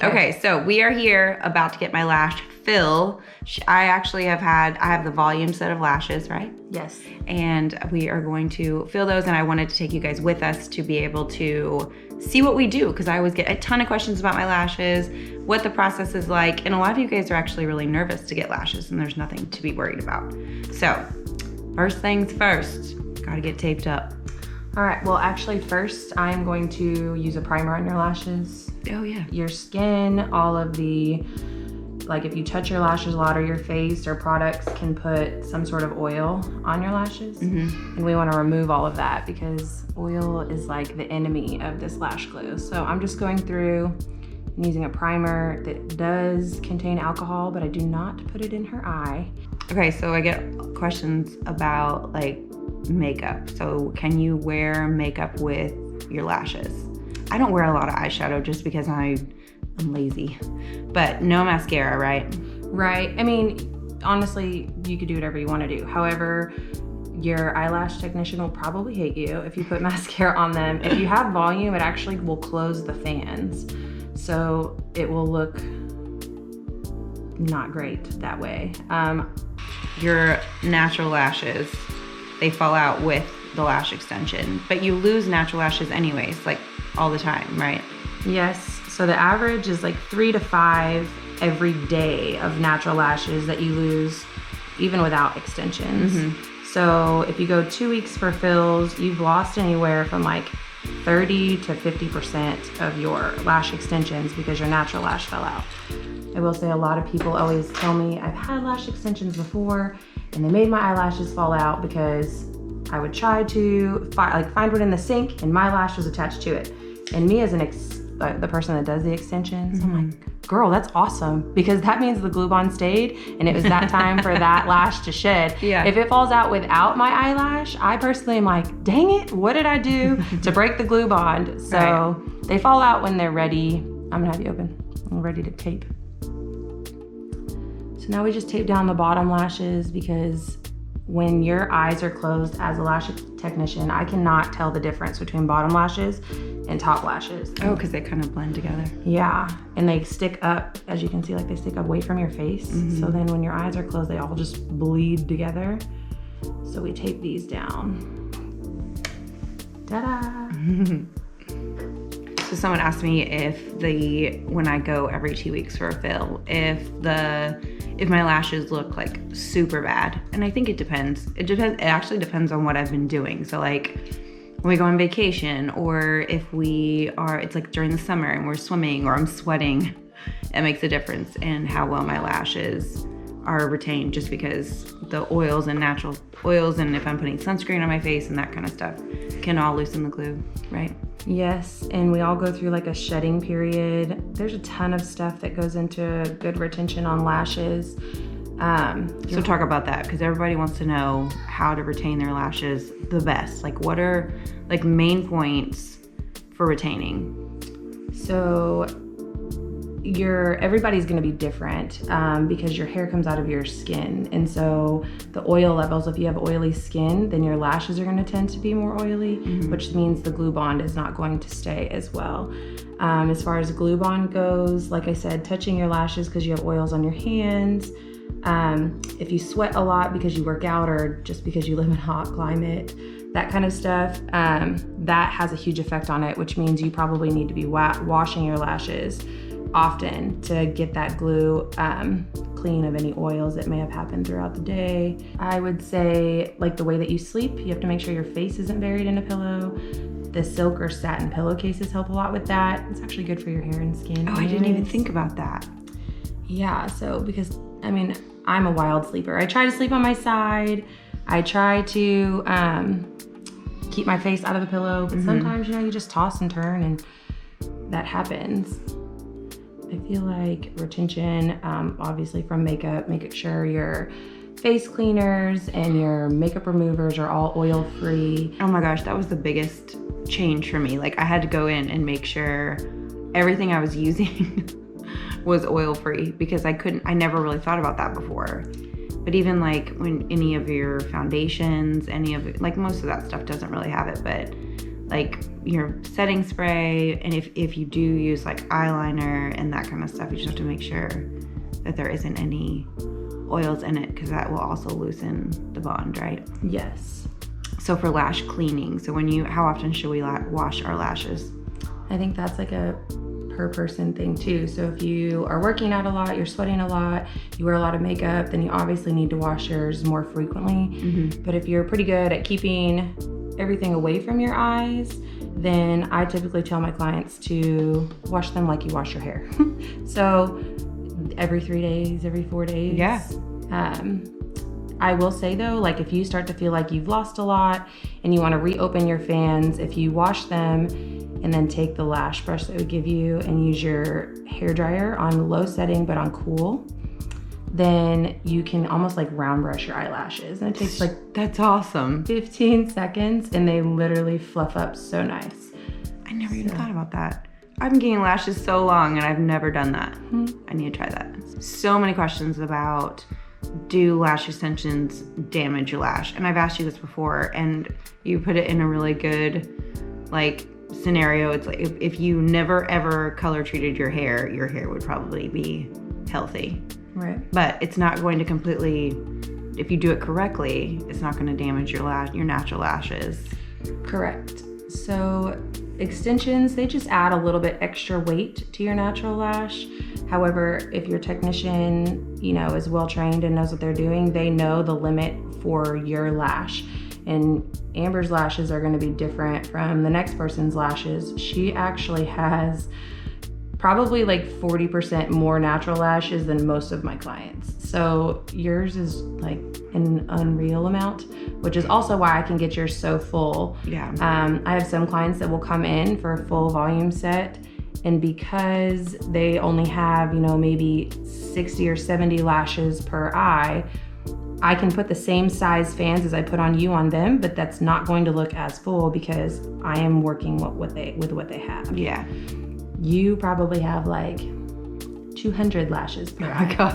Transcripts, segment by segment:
Okay, so we are here about to get my lash fill. I have the volume set of lashes, right? Yes. And we are going to fill those, and I wanted to take you guys with us to be able to see what we do, because I always get a ton of questions about my lashes, what the process is like, and a lot of you guys are actually really nervous to get lashes, and there's nothing to be worried about. So, first things first, gotta get taped up. All right, well, actually, first, I'm going to use a primer on your lashes. Oh, yeah. Your skin, all of the, like if you touch your lashes a lot, or your face or products can put some sort of oil on your lashes. Mm-hmm. And we want to remove all of that because oil is like the enemy of this lash glue. So I'm just going through and using a primer that does contain alcohol, but I do not put it in her eye. Okay, so I get questions about like makeup. So can you wear makeup with your lashes? I don't wear a lot of eyeshadow just because I'm lazy, but no mascara, right? Right. I mean, honestly, you could do whatever you want to do. However, your eyelash technician will probably hate you if you put mascara on them. If you have volume, it actually will close the fans. So it will look not great that way. Your natural lashes, they fall out with the lash extension, but you lose natural lashes anyways, like all the time, right? Yes. So the average is like 3 to 5 every day of natural lashes that you lose, even without extensions. Mm-hmm. So if you go 2 weeks for fills, you've lost anywhere from like 30 to 50% of your lash extensions because your natural lash fell out. I will say a lot of people always tell me I've had lash extensions before and they made my eyelashes fall out because I would try to find one in the sink and my lash was attached to it. And me as the person that does the extensions, mm-hmm. I'm like, girl, that's awesome, because that means the glue bond stayed and it was that time for that lash to shed. Yeah. If it falls out without my eyelash, I personally am like, dang it, what did I do to break the glue bond? So right. They fall out when they're ready. I'm gonna have you open. I'm ready to tape. So now we just tape down the bottom lashes, because when your eyes are closed as a lash technician, I cannot tell the difference between bottom lashes and top lashes. Oh, because they kind of blend together. Yeah, and they stick up, as you can see, like they stick up away from your face. Mm-hmm. So then when your eyes are closed, they all just bleed together. So we tape these down. Ta-da! So someone asked me when I go every 2 weeks for a fill, if my lashes look like super bad. And I think it depends. It actually depends on what I've been doing. So like when we go on vacation, or if it's like during the summer and we're swimming or I'm sweating, it makes a difference in how well my lashes are retained, just because the oils and natural oils, and if I'm putting sunscreen on my face and that kind of stuff, can all loosen the glue, right? Yes, and we all go through like a shedding period. There's a ton of stuff that goes into good retention on lashes. So talk about that, because everybody wants to know how to retain their lashes the best. Like, what are like main points for retaining? So everybody's going to be different because your hair comes out of your skin, and so the oil levels, if you have oily skin, then your lashes are going to tend to be more oily, mm-hmm. which means the glue bond is not going to stay as well. As far as glue bond goes, like I said, touching your lashes because you have oils on your hands, if you sweat a lot because you work out or just because you live in a hot climate, that kind of stuff, that has a huge effect on it, which means you probably need to be washing your lashes often to get that glue clean of any oils that may have happened throughout the day. I would say, like, the way that you sleep, you have to make sure your face isn't buried in a pillow. The silk or satin pillowcases help a lot with that. It's actually good for your hair and skin. Oh, I didn't even think about that. Yeah, so because, I mean, I'm a wild sleeper. I try to sleep on my side. I try to keep my face out of the pillow, but mm-hmm. sometimes, you just toss and turn and that happens. I feel like retention, obviously from makeup, making sure your face cleaners and your makeup removers are all oil-free. Oh my gosh, that was the biggest change for me. Like, I had to go in and make sure everything I was using was oil-free, because I never really thought about that before. But even like when any of your foundations, like most of that stuff doesn't really have it, but like your setting spray, and if you do use like eyeliner and that kind of stuff, you just have to make sure that there isn't any oils in it, because that will also loosen the bond, right? Yes. So for lash cleaning, so how often should we wash our lashes? I think that's like a per person thing too. So if you are working out a lot, you're sweating a lot, you wear a lot of makeup, then you obviously need to wash yours more frequently. But if you're pretty good at keeping everything away from your eyes, then I typically tell my clients to wash them like you wash your hair. So every 3 days, every 4 days. Yeah. I will say though, like if you start to feel like you've lost a lot and you want to reopen your fans, if you wash them and then take the lash brush that we give you and use your hair dryer on low setting but on cool, then you can almost like round brush your eyelashes. And it takes like, that's awesome, 15 seconds, and they literally fluff up so nice. I never even thought about that. I've been getting lashes so long and I've never done that. I need to try that. So many questions about, do lash extensions damage your lash? And I've asked you this before, and you put it in a really good like scenario. It's like if you never ever color treated your hair would probably be healthy. Right. But it's not going to completely, if you do it correctly, it's not going to damage your natural lashes. Correct. So extensions, they just add a little bit extra weight to your natural lash. However, if your technician, is well trained and knows what they're doing, they know the limit for your lash. And Amber's lashes are going to be different from the next person's lashes. She actually has probably like 40% more natural lashes than most of my clients. So yours is like an unreal amount, which is also why I can get yours so full. Yeah. I have some clients that will come in for a full volume set, and because they only have, maybe 60 or 70 lashes per eye, I can put the same size fans as I put on you on them, but that's not going to look as full because I am working with what they have. Yeah. You probably have like 200 lashes per eye. Oh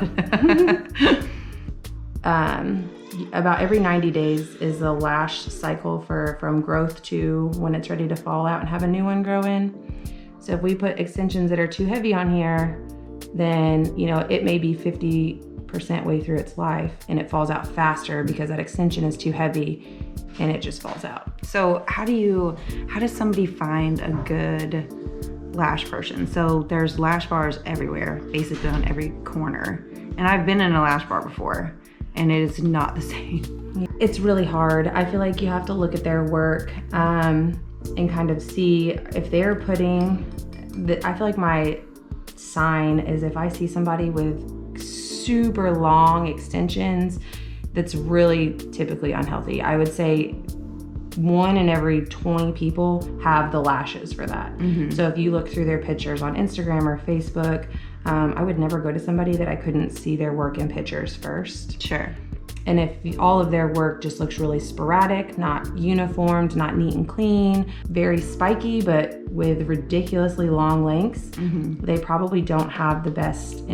my God. About every 90 days is the lash cycle from growth to when it's ready to fall out and have a new one grow in. So if we put extensions that are too heavy on here, then, it may be 50% way through its life and it falls out faster because that extension is too heavy and it just falls out. So how does somebody find a good lash person? So there's lash bars everywhere, basically on every corner. And I've been in a lash bar before, and it is not the same. It's really hard. I feel like you have to look at their work and kind of see if they're putting, I feel like my sign is if I see somebody with super long extensions, that's really typically unhealthy. I would say 1 in every 20 people have the lashes for that. So if you look through their pictures on Instagram or Facebook, I would never go to somebody that I couldn't see their work in pictures first. Sure. And if all of their work just looks really sporadic, not uniformed, not neat and clean, very spiky, but with ridiculously long lengths, they probably don't have the best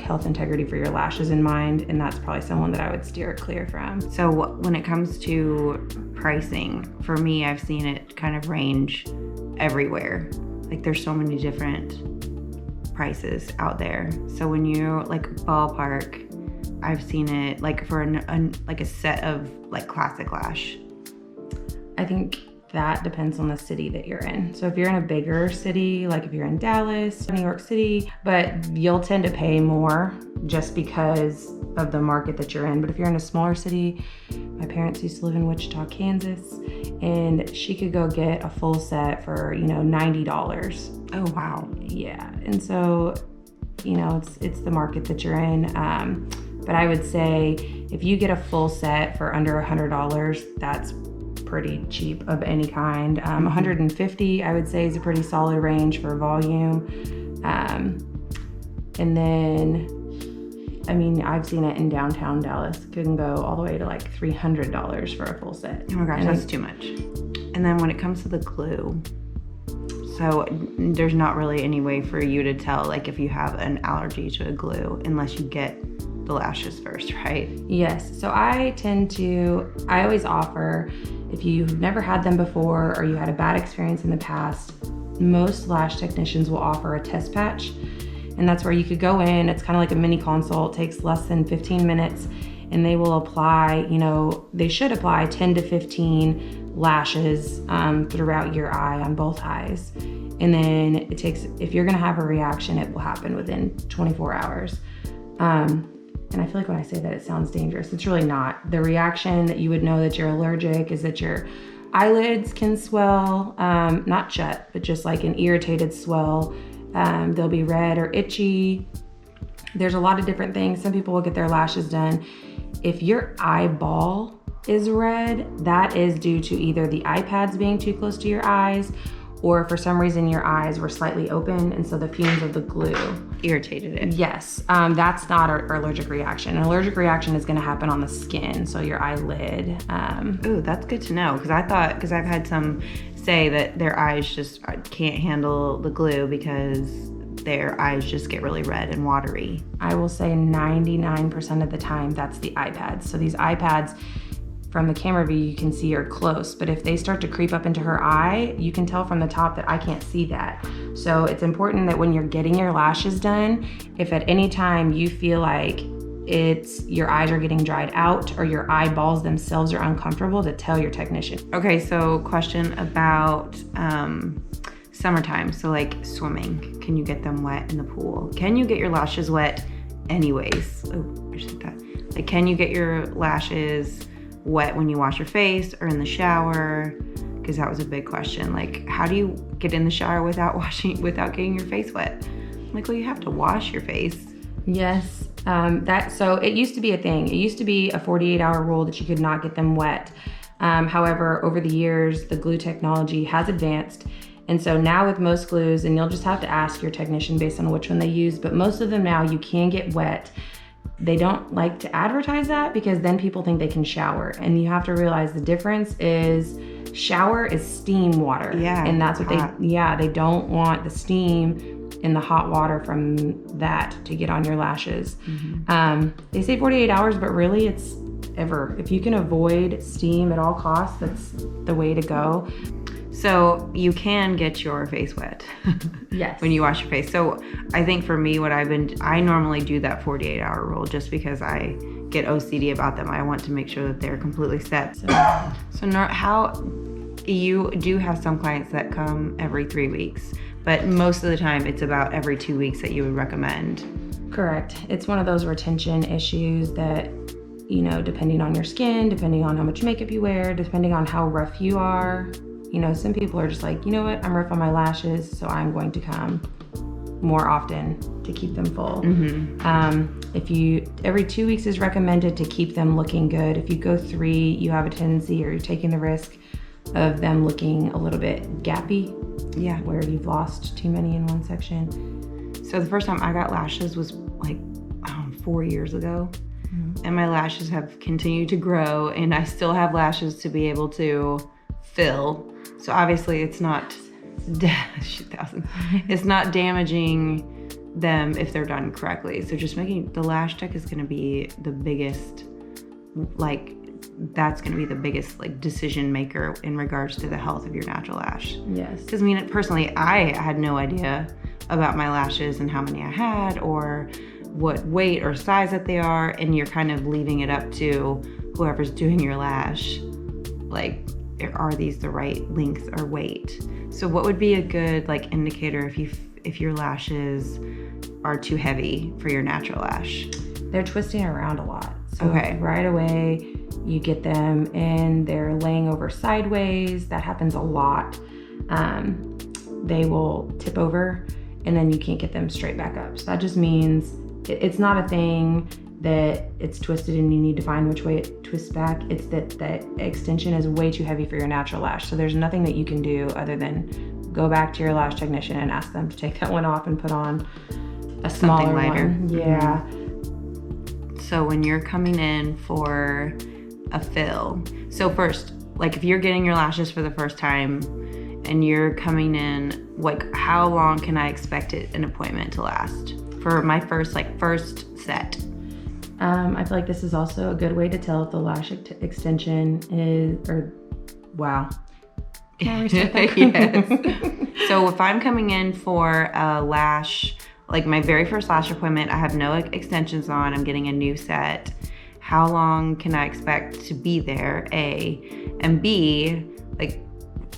health integrity for your lashes in mind, and that's probably someone that I would steer clear from. So when it comes to pricing, for me, I've seen it kind of range everywhere. Like there's so many different prices out there. So when you like ballpark, I've seen it like for like a set of like classic lash. I think that depends on the city that you're in. So if you're in a bigger city, like if you're in Dallas, New York City, but you'll tend to pay more just because of the market that you're in. But if you're in a smaller city, my parents used to live in Wichita, Kansas, and she could go get a full set for, $90. Oh, wow. Yeah. And so, it's the market that you're in. But I would say if you get a full set for under $100, that's pretty cheap of any kind. $150, I would say, is a pretty solid range for volume. And then, I've seen it in downtown Dallas. It can go all the way to like $300 for a full set. Oh my gosh, that's too much. And then when it comes to the glue, so there's not really any way for you to tell like if you have an allergy to a glue unless you get the lashes first, right? Yes. So I always offer, if you've never had them before or you had a bad experience in the past, most lash technicians will offer a test patch. And that's where you could go in. It's kind of like a mini consult. It takes less than 15 minutes. And they will apply, they should apply 10 to 15 lashes throughout your eye on both eyes. And then if you're gonna have a reaction, it will happen within 24 hours. And I feel like when I say that, it sounds dangerous. It's really not. The reaction that you would know that you're allergic is that your eyelids can swell, not shut, but just like an irritated swell. They'll be red or itchy. There's a lot of different things. Some people will get their lashes done. If your eyeball is red, that is due to either the eye pads being too close to your eyes, or for some reason your eyes were slightly open and so the fumes of the glue irritated it. Yes, that's not an allergic reaction. An allergic reaction is gonna happen on the skin, so your eyelid. Oh, that's good to know, because I've had some say that their eyes just can't handle the glue because their eyes just get really red and watery. I will say 99% of the time that's the iPads. So these iPads, from the camera view, you can see are close, but if they start to creep up into her eye, you can tell from the top that I can't see that. So it's important that when you're getting your lashes done, if at any time you feel like your eyes are getting dried out or your eyeballs themselves are uncomfortable, to tell your technician. Okay, so question about summertime. So like swimming, can you get them wet in the pool? Can you get your lashes wet anyways? Oh, I said that. Like, can you get your lashes wet when you wash your face or in the shower? Because that was a big question. Like, how do you get in the shower without getting your face wet? I'm like, well, you have to wash your face. Yes, so it used to be a thing. It used to be a 48-hour rule that you could not get them wet. However, over the years, the glue technology has advanced. And so now with most glues, and you'll just have to ask your technician based on which one they use, but most of them now you can get wet. They don't like to advertise that because then people think they can shower. And you have to realize the difference is shower is steam water. Yeah. And that's what they don't want the steam in the hot water from that to get on your lashes. Mm-hmm. They say 48 hours, but really it's ever. If you can avoid steam at all costs, that's the way to go. So you can get your face wet. Yes. When you wash your face. So I think for me, I normally do that 48-hour rule just because I get OCD about them. I want to make sure that they're completely set. How you do have some clients that come every 3 weeks, but most of the time it's about every 2 weeks that you would recommend. Correct. It's one of those retention issues that, depending on your skin, depending on how much makeup you wear, depending on how rough you are, some people are just like, you know what, I'm rough on my lashes, so I'm going to come more often to keep them full. Mm-hmm. Every 2 weeks is recommended to keep them looking good. If you go 3, you have a tendency, or you're taking the risk of them looking a little bit gappy. Yeah. Where you've lost too many in one section. So the first time I got lashes was like 4 years ago. Mm-hmm. And my lashes have continued to grow, and I still have lashes to be able to fill. So obviously it's not it's not damaging them if they're done correctly. So just the lash tech is going to be the biggest, that's going to be the biggest decision maker in regards to the health of your natural lash. Yes. Because personally, I had no idea about my lashes and how many I had or what weight or size that they are, and you're kind of leaving it up to whoever's doing your lash, are these the right length or weight? So what would be a good indicator if your lashes are too heavy for your natural lash? They're twisting around a lot. So okay. Right away you get them and they're laying over sideways. That happens a lot. They will tip over and then you can't get them straight back up. So that just means it's not a thing that it's twisted and you need to find which way it twists back. It's that the extension is way too heavy for your natural lash. So there's nothing that you can do other than go back to your lash technician and ask them to take that one off and put on a smaller lighter one. Yeah. So when you're coming in for a fill, so first, if you're getting your lashes for the first time and you're coming in, how long can I expect an appointment to last for my first set? I feel like this is also a good way to tell if the lash extension is, wow. Can I restart that? Yes. So if I'm coming in for a lash, like my very first lash appointment, I have no extensions on, I'm getting a new set. How long can I expect to be there, A? And B, like,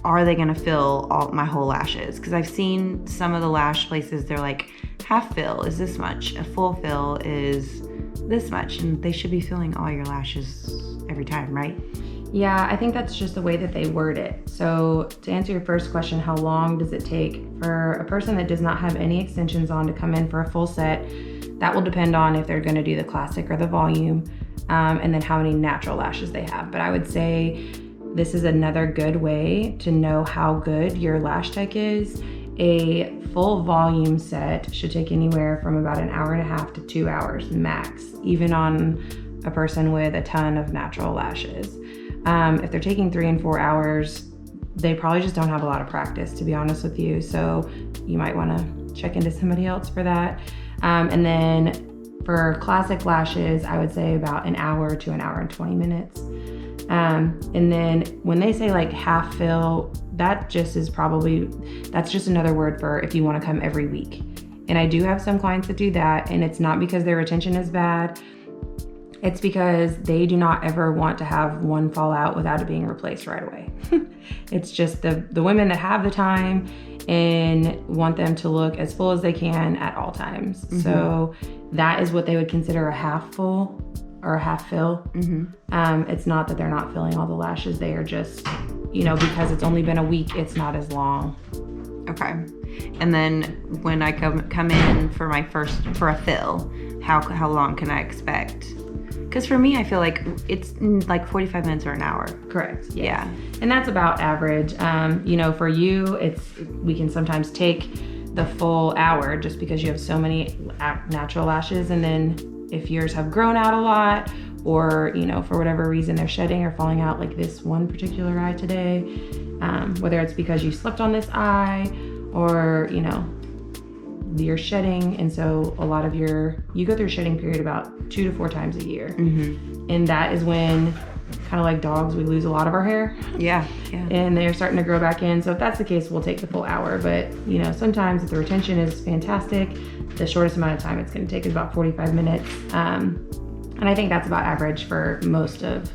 are they gonna fill my whole lashes? Because I've seen some of the lash places, they're like, half fill is this much, a full fill is this much, and they should be filling all your lashes every time, right? Yeah, I think that's just the way that they word it. So to answer your first question, how long does it take for a person that does not have any extensions on to come in for a full set? That will depend on if they're gonna do the classic or the volume, and then how many natural lashes they have. But I would say this is another good way to know how good your lash tech is. A full volume set should take anywhere from about an hour and a half to 2 hours max, even on a person with a ton of natural lashes. If they're taking 3 and 4 hours, they probably just don't have a lot of practice, to be honest with you. So you might want to check into somebody else for that. And then for classic lashes, I would say about an hour to an hour and 20 minutes. And then when they say like half fill, that's just another word for if you want to come every week. And I do have some clients that do that, and it's not because their retention is bad. It's because they do not ever want to have one fall out without it being replaced right away. It's just the women that have the time and want them to look as full as they can at all times. Mm-hmm. So that is what they would consider a half full or a half fill. Mm-hmm. It's not that they're not filling all the lashes. They are just, because it's only been a week, it's not as long. Okay. And then when I come in for a fill, how long can I expect? Because for me, I feel like it's like 45 minutes or an hour. Correct. Yes. Yeah. And that's about average. For you, we can sometimes take the full hour just because you have so many natural lashes. And then if yours have grown out a lot, or, for whatever reason they're shedding or falling out, like this one particular eye today, whether it's because you slept on this eye or, you're shedding, and so a lot of you go through a shedding period about 2 to 4 times a year. Mm-hmm. And that is when, kind of like dogs, we lose a lot of our hair. Yeah. And they're starting to grow back in. So if that's the case, we'll take the full hour. But, sometimes if the retention is fantastic, the shortest amount of time it's going to take is about 45 minutes. And I think that's about average for most of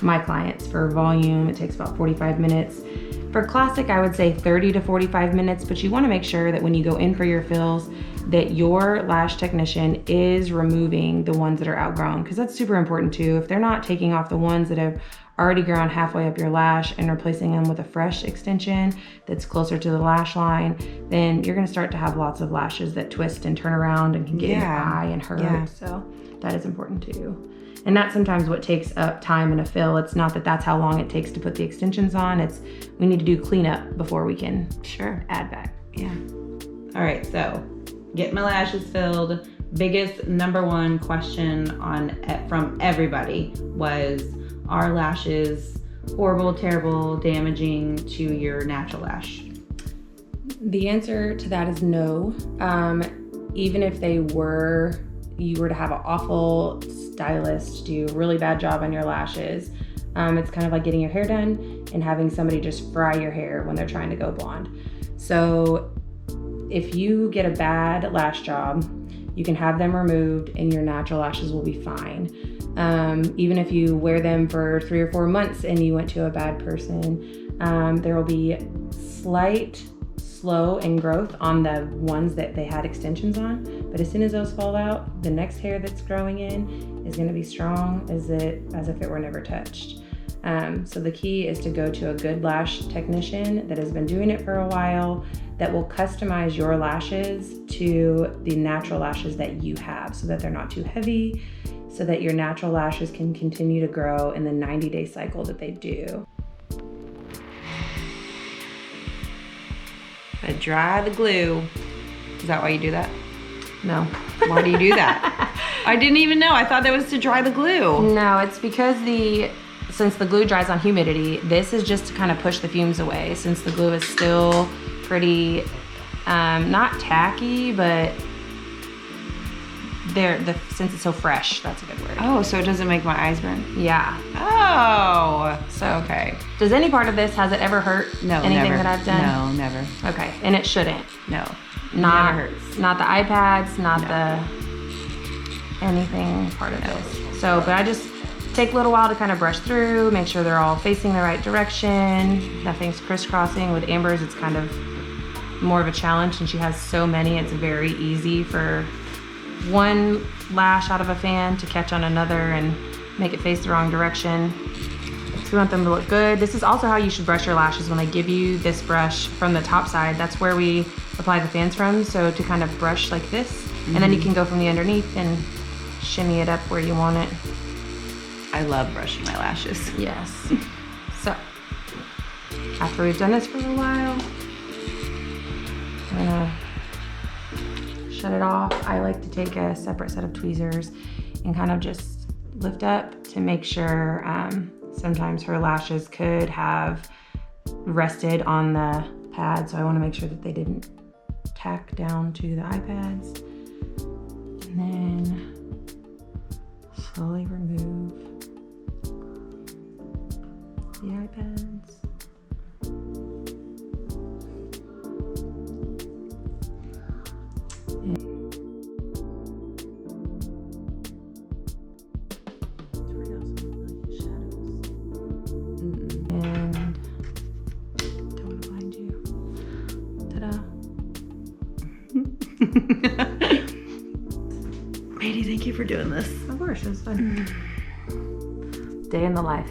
my clients. For volume, it takes about 45 minutes. For classic, I would say 30 to 45 minutes, but you want to make sure that when you go in for your fills, that your lash technician is removing the ones that are outgrown, because that's super important too. If they're not taking off the ones that have already grown halfway up your lash and replacing them with a fresh extension that's closer to the lash line, then you're going to start to have lots of lashes that twist and turn around and can get in your eye and hurt. Yeah. So that is important too. And that's sometimes what takes up time in a fill. It's not that that's how long it takes to put the extensions on. It's we need to do cleanup before we can add back. Yeah. All right, so get my lashes filled. Biggest number one question from everybody was, are lashes horrible, terrible, damaging to your natural lash? The answer to that is no. Even if you were to have an awful stylist do a really bad job on your lashes, it's kind of like getting your hair done and having somebody just fry your hair when they're trying to go blonde. So if you get a bad lash job, you can have them removed and your natural lashes will be fine. Even if you wear them for 3 or 4 months and you went to a bad person, there will be slight slow in growth on the ones that they had extensions on, but as soon as those fall out, the next hair that's growing in is going to be strong as if it were never touched. So the key is to go to a good lash technician that has been doing it for a while, that will customize your lashes to the natural lashes that you have, so that they're not too heavy, so that your natural lashes can continue to grow in the 90-day cycle that they do. Dry the glue. Is that why you do that? No. Why do you do that? I didn't even know. I thought that was to dry the glue. No, it's because since the glue dries on humidity, this is just to kind of push the fumes away, since the glue is still pretty, not tacky, but since it's so fresh, that's a good word. Oh, so it doesn't make my eyes burn? Yeah. Oh, So, okay. Does any part of this, has it ever hurt? No, anything never. that I've done? No, never. Okay, and it shouldn't. No, Not, never hurts. not the iPads, not the anything part of this. So, but I just take a little while to kind of brush through, make sure they're all facing the right direction. Nothing's crisscrossing. With Amber's, it's kind of more of a challenge, and she has so many. It's very easy for one lash out of a fan to catch on another and make it face the wrong direction. So we want them to look good. This is also how you should brush your lashes. When I give you this brush from the top side, that's where we apply the fans from. So to kind of brush like this, and then you can go from the underneath and shimmy it up where you want it. I love brushing my lashes. Yes. So after we've done this for a while, I'm gonna shut it off. I like to take a separate set of tweezers and kind of just lift up to make sure. Sometimes her lashes could have rested on the pad, so I want to make sure that they didn't tack down to the iPads. And then slowly remove the iPads. And don't want to blind you. Ta-da. Maddie, thank you for doing this. Of course, it was fun. Day in the life.